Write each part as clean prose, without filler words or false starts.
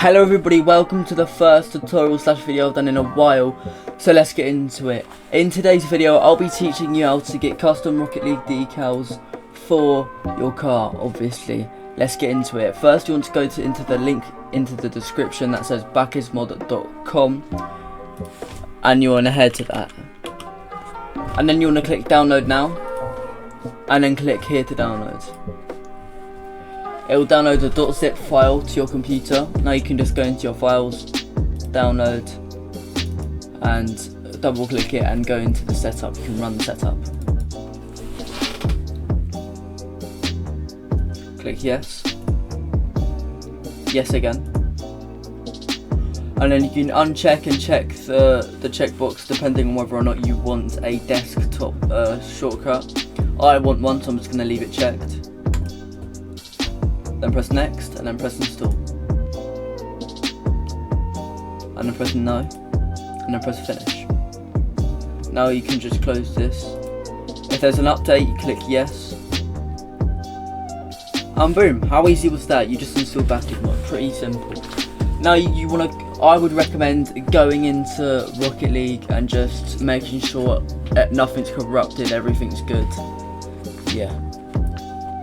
Hello everybody, welcome to the first tutorial / video I've done in a while, so let's get into it. In today's video I'll be teaching you how to get custom Rocket League decals for your car, obviously. Let's get into it. First you want to go into the link into the description that says Bakkesmod.com and you want to head to that. And then you want to click download now and then click here to download. It will download a .zip file to your computer. Now you can just go into your files, download, and double click it and go into the setup. You can run the setup. Click yes. Yes again. And then you can uncheck and check the checkbox depending on whether or not you want a desktop shortcut. I want one, so I'm just going to leave it checked. Then press next, and then press install. And then press no, and then press finish. Now you can just close this. If there's an update, you click yes. And boom, how easy was that? You just installed Bakkesmod, pretty simple. Now I would recommend going into Rocket League and just making sure nothing's corrupted, everything's good. Yeah.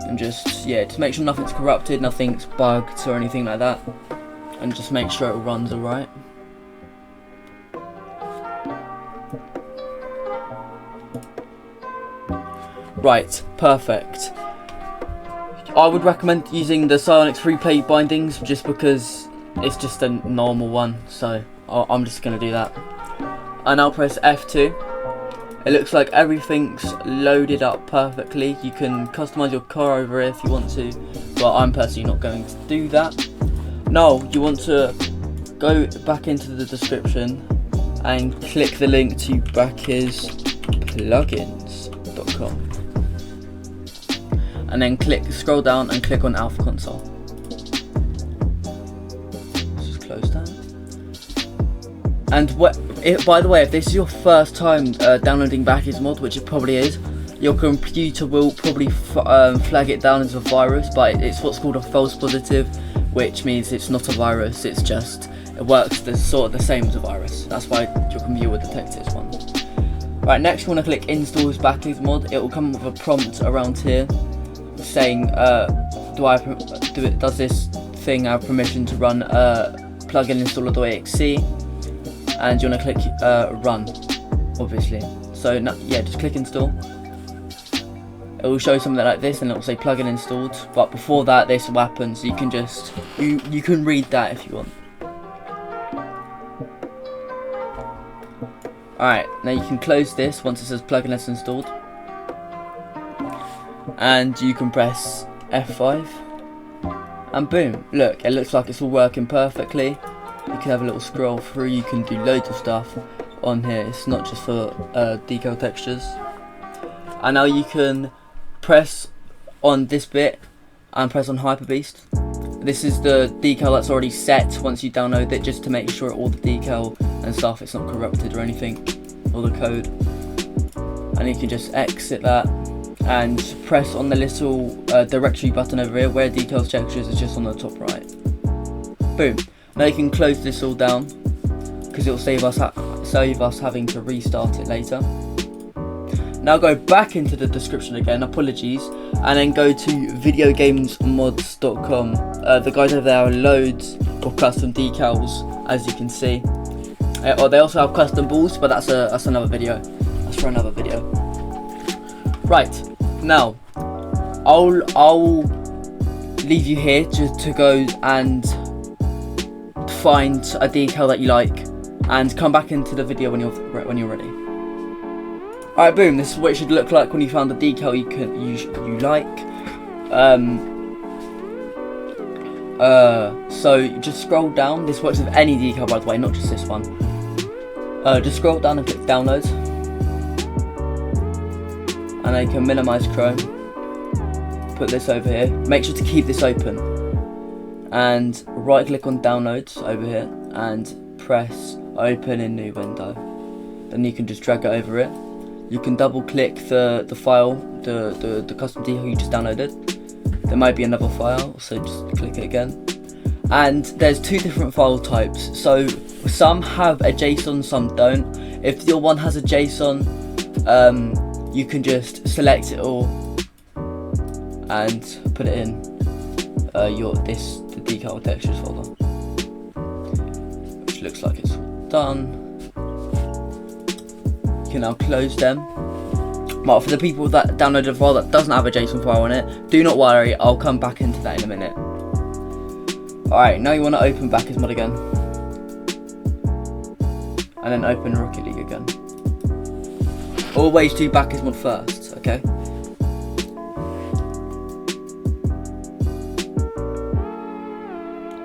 And just make sure nothing's corrupted, nothing's bugged or anything like that, and just make sure it runs alright. Right, perfect. I would recommend using the Silonix free plate bindings just because it's just a normal one, so I'm just going to do that. And I'll press F2. It looks like everything's loaded up perfectly. You can customize your car over here if you want to, but I'm personally not going to do that. Now you want to go back into the description and click the link to Bakkesplugins.com and then scroll down and click on Alpha Console. Just close that. And by the way, if this is your first time downloading Bakkesmod, which it probably is, your computer will probably flag it down as a virus, but it's what's called a false positive, which means it's not a virus, it works sort of the same as a virus. That's why your computer will detect it as one. Right, next you want to click installs Bakkesmod. It will come with a prompt around here saying, does this thing have permission to run plugin installer.exe? And you want to click run, obviously. So just click install. It will show something like this, and it will say plugin installed. But before that, this will happen. So you can just you can read that if you want. Alright, now you can close this once it says plugin is installed, and you can press F5, and boom! Look, it looks like it's all working perfectly. You can have a little scroll through, you can do loads of stuff on here, it's not just for decal textures. And now you can press on this bit and press on Hyper Beast. This is the decal that's already set once you download it, just to make sure all the decal and stuff, it's not corrupted or anything, or the code. And you can just exit that and press on the little directory button over here where decals textures is just on the top right. Boom. Now you can close this all down because it will save us having to restart it later. Now go back into the description again, apologies, and then go to videogamesmods.com. The guys over there have loads of custom decals, as you can see. Or they also have custom balls, but that's another video. That's for another video. Right, now I'll leave you here to go and find a decal that you like and come back into the video when you're ready. Alright, boom, this is what it should look like when you found the decal you like. So you just scroll down. This works with any decal, by the way, not just this one. Just scroll down and click download, and then you can minimize Chrome, put this over here, make sure to keep this open, and right click on downloads over here and press open in new window. Then you can just drag it over it. You can double click the file, the custom decal you just downloaded. There might be another file, so just click it again. And there's two different file types, so some have a JSON, some don't. If your one has a JSON, you can just select it all and put it in the decal textures folder, which looks like it's done. You can now close them. But for the people that downloaded a file that doesn't have a JSON file on it, do not worry, I'll come back into that in a minute. Alright, now you want to open Bakkesmod again, and then open Rocket League again. Always do Bakkesmod first, okay?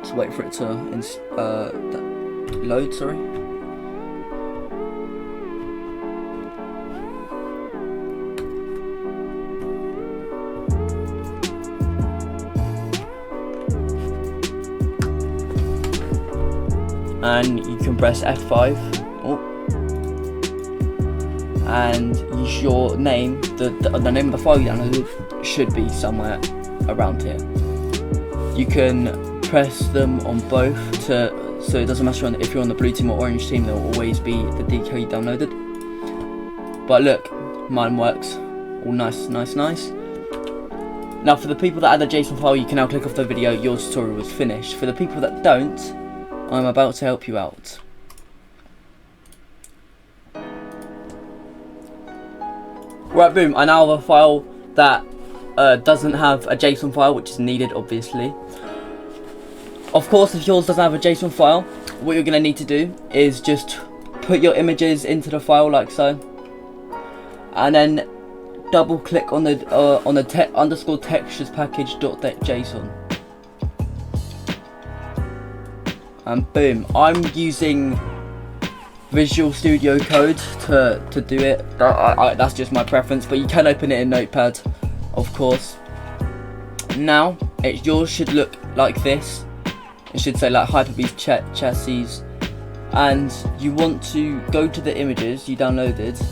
Just wait for it to load, sorry. And you can press F5, and your name, the name of the file you downloaded should be somewhere around here. You can press them on both so it doesn't matter if you're on the blue team or orange team, there will always be the decal you downloaded. But look, mine works, all nice. Now for the people that had a JSON file, you can now click off the video, your tutorial was finished. For the people that don't, I'm about to help you out. Right, boom, I now have a file that doesn't have a JSON file, which is needed, obviously. Of course, if yours doesn't have a JSON file, what you're going to need to do is just put your images into the file like so, and then double click on the underscore textures package.json. And boom, I'm using Visual Studio Code to do it. That's just my preference, but you can open it in Notepad, of course. Now, yours should look like this. It should say like Hyper-Beast chassis, and you want to go to the images you downloaded,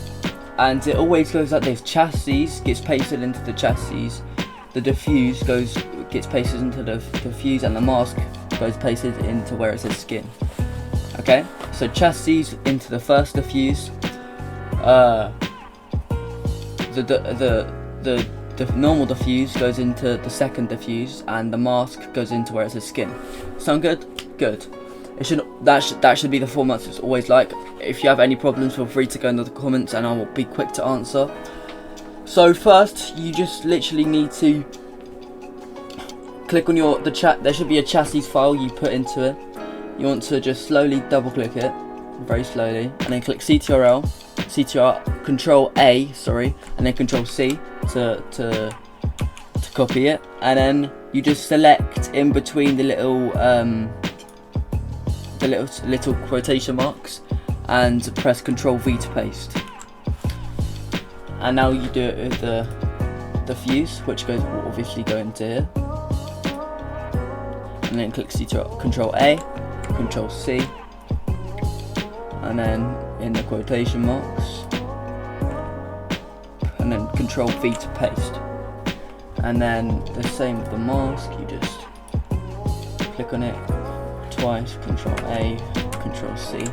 and it always goes like this. Chassis gets pasted into the chassis, the diffuse gets pasted into the diffuse, and the mask goes pasted into where it says skin. Okay, so chassis into the first diffuse, the normal diffuse goes into the second diffuse, and the mask goes into where it says skin. Sound good? Good. That should be the format it's always like. If you have any problems, feel free to go into the comments and I will be quick to answer. So first, you just literally need to click on the chat. There should be a chassis file you put into it. You want to just slowly double click it, very slowly, and then click CTRL, Control A, sorry, and then Control C to copy it, and then you just select in between the little quotation marks and press Control V to paste. And now you do it with the fuse, which will obviously go into here, and then click Control A, Control C, and then in the quotation marks, and then Control V to paste. And then the same with the mask, you just click on it twice, Control A, Control C,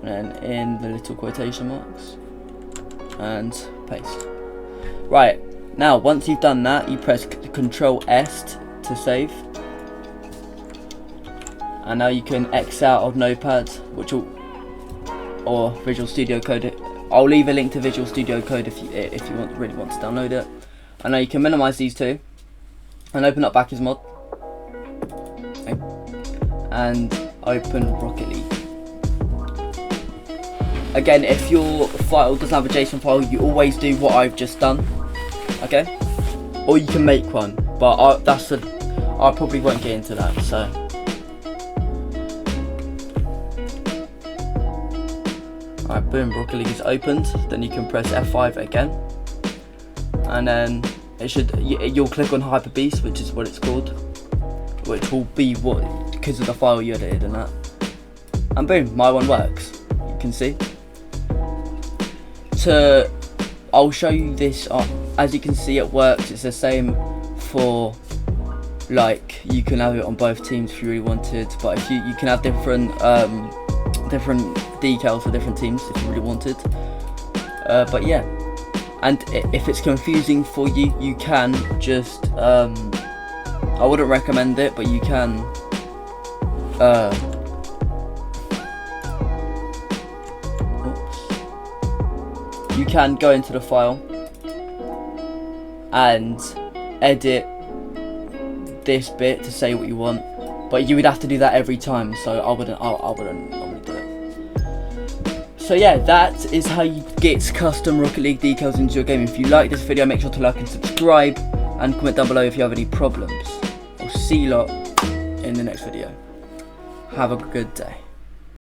and then in the little quotation marks, and paste. Right, now once you've done that, you press Control S to save. And now you can X out of Notepad, or Visual Studio Code. I'll leave a link to Visual Studio Code if you really want to download it. And now you can minimize these two, and open up Bakkesmod, and open Rocket League. Again, if your file doesn't have a JSON file, you always do what I've just done, okay? Or you can make one, but I probably won't get into that, so. Alright, boom, Rocket League is opened. Then you can press F5 again, and then you'll click on Hyper-Beast, which is what it's called, which will be because of the file you edited and that. And boom, my one works. You can see. I'll show you this. As you can see, it works. It's the same for like you can have it on both teams if you really wanted, but if you can have different decals for different teams if you really wanted. But yeah, and if it's confusing for you, you can just I wouldn't recommend it, but you can you can go into the file and edit this bit to say what you want, but you would have to do that every time, so I wouldn't normally do it. So yeah, that is how you get custom Rocket League decals into your game. If you like this video, make sure to like and subscribe, and comment down below if you have any problems. I'll see you lot in the next video. Have a good day.